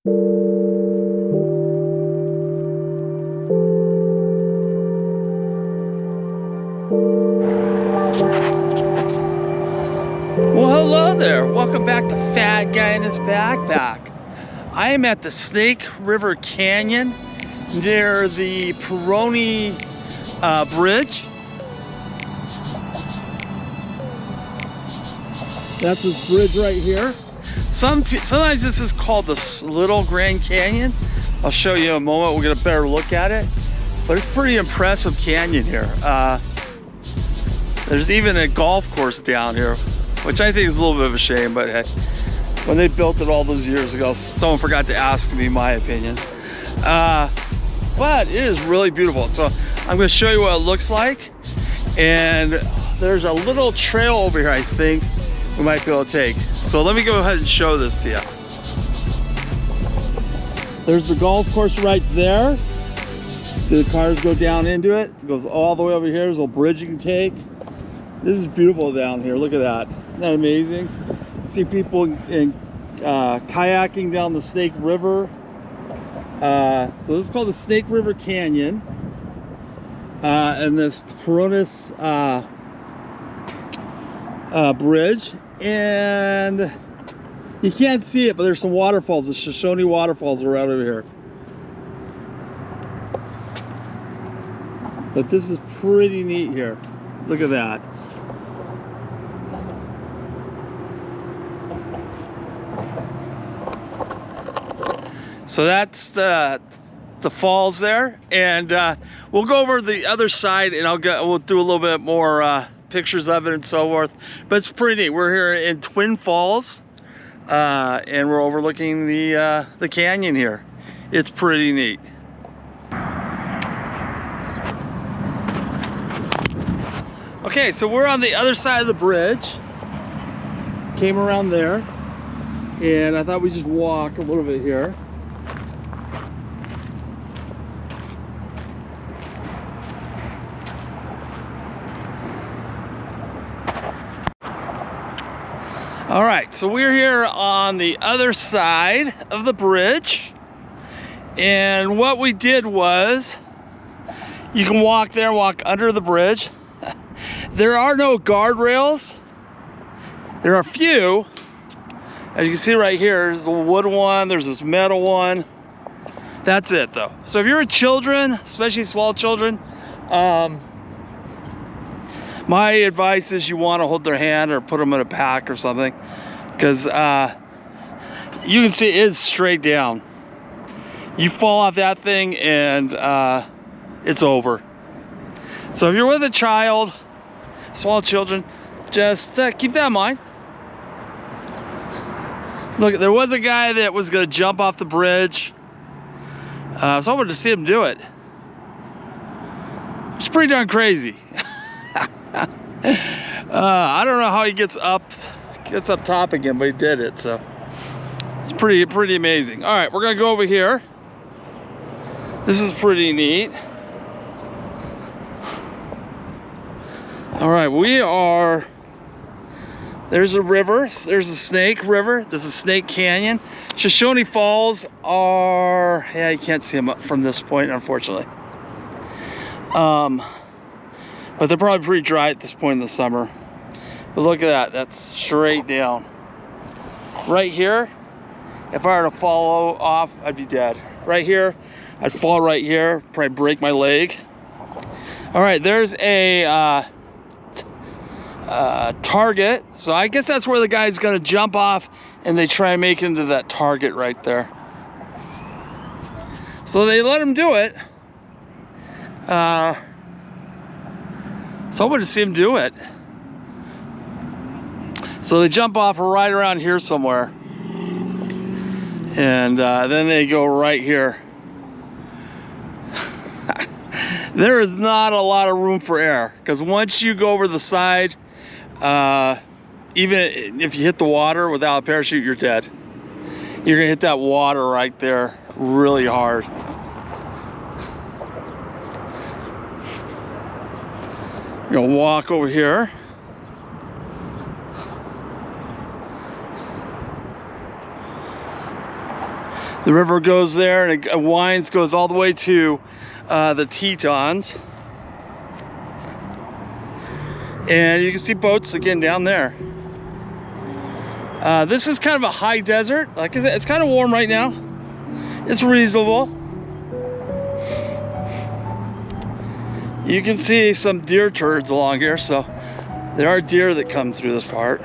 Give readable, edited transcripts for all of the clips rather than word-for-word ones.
Well, hello there. Welcome back to Fat Guy in His Backpack. I am at the Snake River Canyon near the Perrine Bridge. That's this bridge right here. Sometimes this is called the Little Grand Canyon. I'll show you in a moment. We'll get a better look at it. But it's a pretty impressive canyon here. There's even a golf course down here, which I think is a little bit of a shame, but hey, when they built it all those years ago, someone forgot to ask me my opinion. But it is really beautiful. So I'm going to show you what it looks like. And there's a little trail over here I think we might be able to take. So let me go ahead and show this to you. There's the golf course right there. See the cars go down into it. It goes all the way over here. There's a bridge you can take. This is beautiful down here. Look at that. Isn't that amazing? You see people in kayaking down the Snake River. So this is called the Snake River Canyon. And this Perrine Bridge. And you can't see it, but there's some waterfalls. The Shoshone waterfalls are right over here. But this is pretty neat here. Look at that. So that's the falls there, and we'll go over the other side, and we'll do a little bit more pictures of it and so forth. But it's pretty neat. We're here in Twin Falls, and we're overlooking the canyon here. It's pretty neat. Okay, so we're on the other side of the bridge. Came around there, and I thought we'd just walk a little bit here. All right, so we're here on the other side of the bridge, and what we did was, you can walk there, walk under the bridge. There are no guardrails. There are a few. As you can see right here, there's a wood one, there's this metal one. That's it though. So if you're children, especially small children, my advice is you want to hold their hand or put them in a pack or something, because you can see it is straight down. You fall off that thing and it's over. So if you're with a child, small children, just keep that in mind. Look, there was a guy that was going to jump off the bridge. So I wanted to see him do it. It's pretty darn crazy. I don't know how he gets up top again, but he did it. So it's pretty amazing. All right, we're gonna go over here. This is pretty neat. All right, there's a river, there's a Snake River, this is Snake Canyon. Shoshone Falls are, yeah, you can't see them up from this point, unfortunately. But they're probably pretty dry at this point in the summer. But look at that, that's straight down. Right here, if I were to fall off, I'd be dead. Right here, I'd fall right here, probably break my leg. All right, there's a target, so I guess that's where the guy's gonna jump off and they try and make it into that target right there. So they let him do it. So I wanted to see him do it. So they jump off right around here somewhere, and then they go right here. There is not a lot of room for air, because once you go over the side, even if you hit the water without a parachute, you're dead. You're gonna hit that water right there really hard. You're gonna walk over here. The river goes there and it winds, goes all the way to the Tetons. And you can see boats again down there. This is kind of a high desert. Like I said, it's kind of warm right now. It's reasonable. You can see some deer turds along here, so there are deer that come through this part.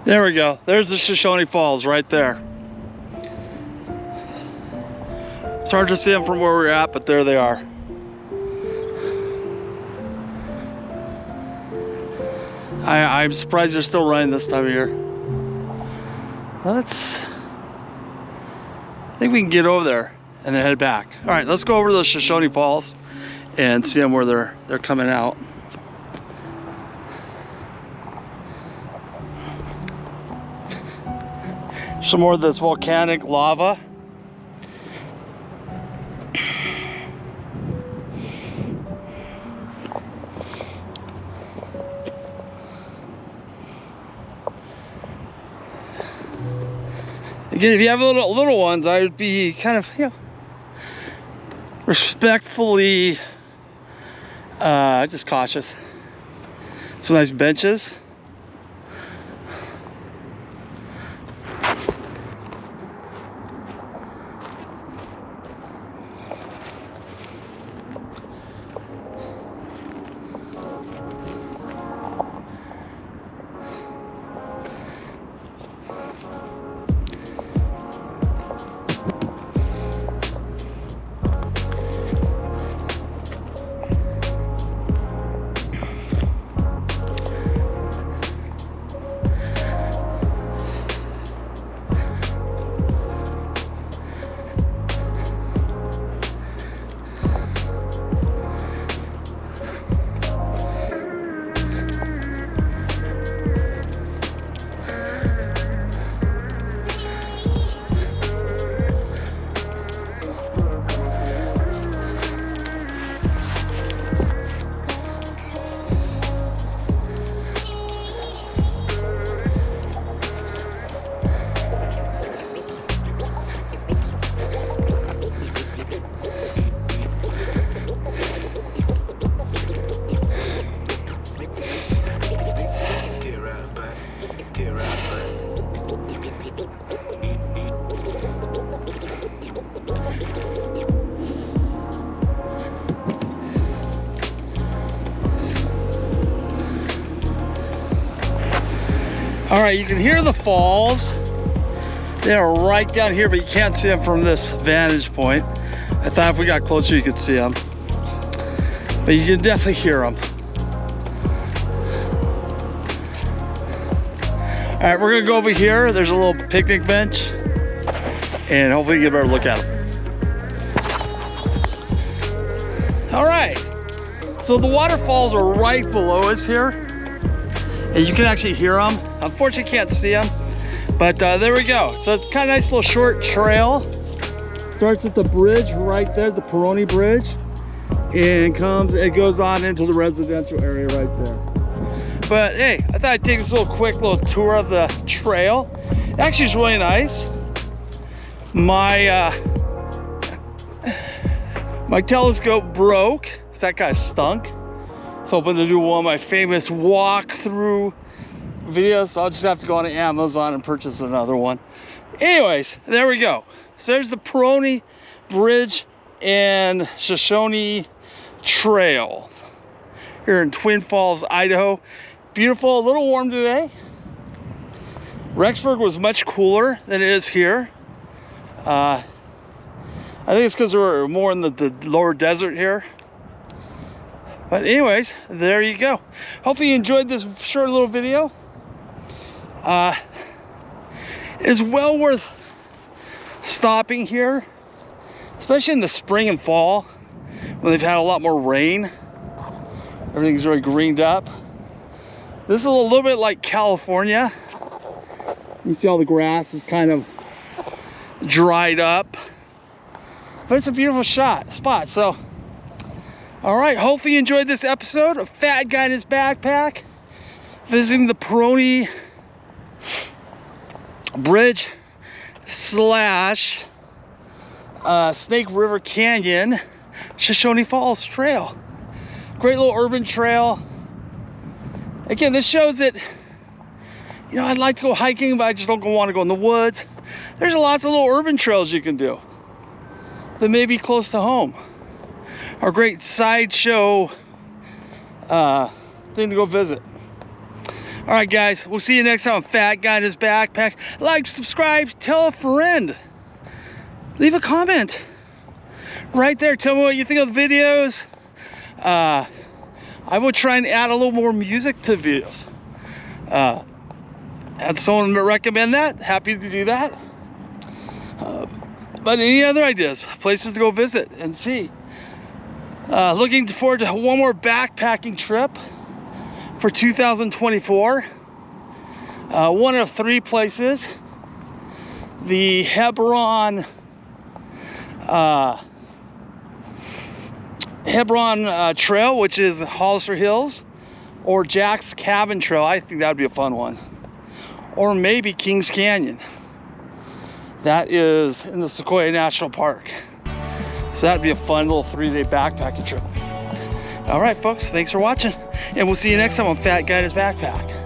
There we go. There's the Shoshone Falls right there. It's hard to see them from where we're at, but there they are. I'm surprised they're still running this time of year. I think we can get over there and then head back. All right, let's go over to the Shoshone Falls and see them where they're coming out. Some more of this volcanic lava. Again, if you have little ones, I would be kind of, respectfully, just cautious. Some nice benches. All right, you can hear the falls. They are right down here, but you can't see them from this vantage point. I thought if we got closer, you could see them. But you can definitely hear them. All right, we're gonna go over here. There's a little picnic bench, and hopefully you get a better look at them. All right, so the waterfalls are right below us here, and you can actually hear them. Unfortunately, can't see them, but there we go. So it's kind of nice little short trail. Starts at the bridge right there, the Perrine Bridge, and it goes on into the residential area right there. But hey, I thought I'd take this quick little tour of the trail. It actually is really nice. My telescope broke, so that guy stunk. I was hoping to do one of my famous walkthrough videos, so I'll just have to go on Amazon and purchase another one. Anyways, there we go. So there's the Perrine Bridge and Shoshone Trail here in Twin Falls, Idaho. Beautiful, a little warm today. Rexburg was much cooler than it is here. I think it's because we're more in the lower desert here. But anyways, there you go. Hopefully you enjoyed this short little video. It's well worth stopping here especially in the spring and fall when they've had a lot more rain. Everything's really greened up. This is a little bit like California. You see all the grass is kind of dried up, but it's a beautiful spot. So, all right, hopefully you enjoyed this episode of Fat Guy in His Backpack, visiting the Perrine Bridge / Snake River Canyon Shoshone Falls Trail. Great little urban trail. Again, this shows that, you know, I'd like to go hiking, but I just don't want to go in the woods. There's lots of little urban trails you can do that may be close to home. Or great sideshow thing to go visit. All right, guys, we'll see you next time on Fat Guy in His Backpack. Like, subscribe, tell a friend. Leave a comment right there. Tell me what you think of the videos. I will try and add a little more music to the videos. Had someone recommend that, happy to do that. But any other ideas, places to go visit and see. Looking forward to one more backpacking trip for 2024. One of 3 places. The Hebron Trail, which is Hollister Hills, or Jack's Cabin Trail. I think that would be a fun one. Or maybe Kings Canyon. That is in the Sequoia National Park. So that'd be a fun little 3-day backpacking trip. All right, folks, thanks for watching, and we'll see you next time on Fat Guy in His Backpack.